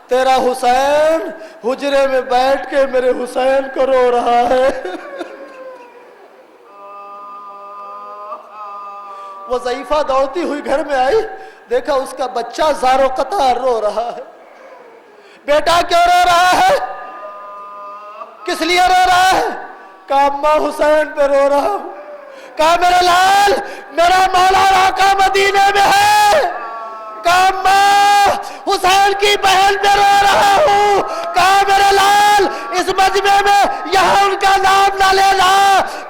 تیرا حسین حجرے میں بیٹھ کے میرے حسین کو رو رہا ہے. وہ ضعیفہ دوڑتی ہوئی گھر میں آئی، دیکھا اس کا بچہ زار و قطار رو رہا ہے. بیٹا کیوں رو رہا ہے؟ کس لیے رو رہا ہے؟ کہا اماں حسین پہ رو رہا ہوں. کہا میرے لال میرا مولا آقا مدینے میں ہے. کہا اماں حسین کی بہن پہ رو رہا ہوں. کہا میرے لال اس مجمع میں یہاں ان کا نام نہ لینا.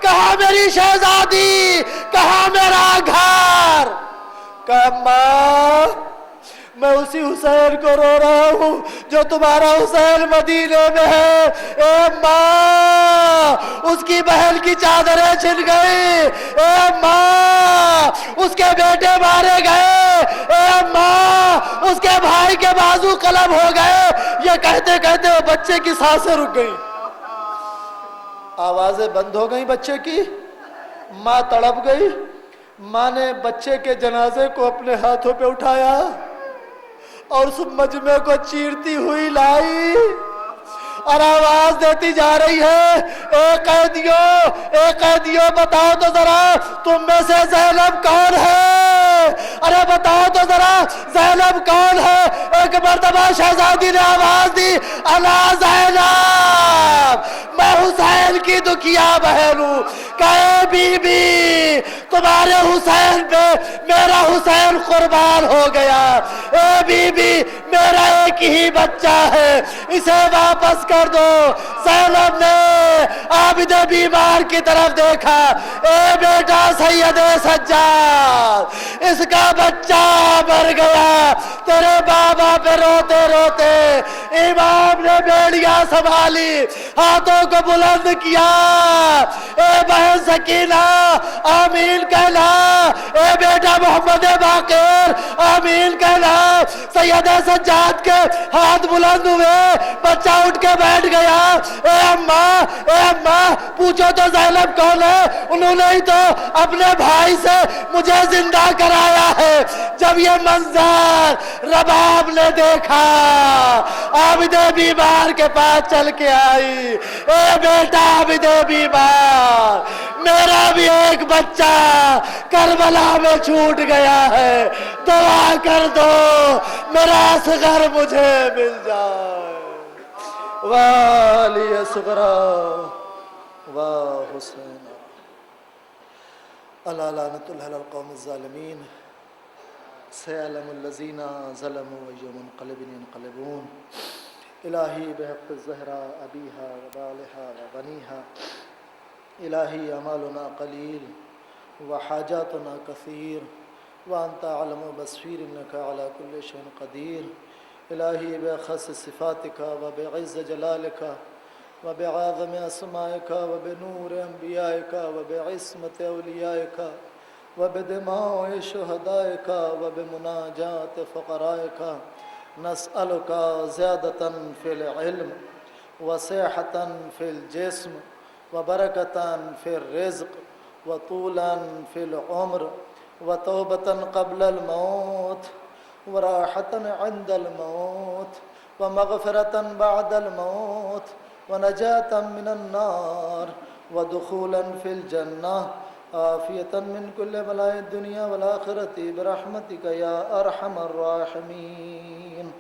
کہا میری شہزادی، کہا میرا گھر. کہا اماں میں اسی حسین کو رو رہا ہوں جو تمہارا حسین مدینے میں ہے. اے ماں اس کی بہن کی چادریں چھن گئی. اے ماں اس کے بیٹے مارے گئے. اے ماں اس کے بھائی کے بازو قلم ہو گئے. یہ کہتے کہتے وہ بچے کی سانسیں رک گئی، آوازیں بند ہو گئی بچے کی. ماں تڑپ گئی. ماں نے بچے کے جنازے کو اپنے ہاتھوں پہ اٹھایا اور اس مجمع کو چیرتی ہوئی لائی اور آواز دیتی جا رہی ہے، اے قیدیوں بتاؤ تو ذرا تم میں سے زینب کون ہے؟ ارے بتاؤ تو ذرا زینب کون ہے؟ ایک مرتبہ شہزادی نے آواز دی انا زینب، میں حسین کی دکھیا بہن ہوں، کہے بی بی تمہارے حسین پہ میرا حسین قربان ہو گیا، اے بی بی میرا ایک ہی بچہ ہے، اسے واپس کر دو۔ زینب نے عابد بیمار کی طرف دیکھا، اے بیٹا سید سجاد، اس کا بچہ مر گیا، تیرے بابا پہ روتے روتے امام نے بیڑیاں سنبھالی، ہاتھوں کو بلند کیا، اے بہن سکینہ آمین کہنا، اے بیٹا محمد باقر آمین کہنا۔ سید سجاد کے ہاتھ بلند ہوئے، بچہ اٹھ کے بیٹھ گیا، اے اماں پوچھو تو زینب کون ہے؟ انہوں نے ہی تو اپنے بھائی سے مجھے زندہ کرایا ہے۔ جب یہ منظر رباب نے دیکھا، عابد بیمار کے پاس چل کے آئی، اے بیٹا عابد بیمار، میرا بھی ایک بچہ کربلا میں چھوٹ گیا ہے، دعا کر دو میرا اصغر مجھے مل جائے۔ والی اصغرا وا حسین الا لعنت اللہ علی القوم الظالمین سيعلم الذين ظلموا أي منقلب ينقلبون إلهي بحق الزهراء أبيها وبالها وبنيها إلهي أمالنا قليل وحاجاتنا كثير وأنت أعلم بصير إنك على كل شيء قدير إلهي بخص صفاتك وبعز جلالك وبعظم أسمائك وبنور أنبيائك وبعصمة أوليائك وبدماء شهدائك وبمناجاة فقرائك نسألك زيادة في العلم وصحة في الجسم وبركة في الرزق وطولا في العمر وتوبة قبل الموت وراحة عند الموت ومغفرة بعد الموت ونجاة من النار ودخولا في الجنة عافية من كل بلاء الدنيا والآخرة برحمتك يا أرحم الراحمين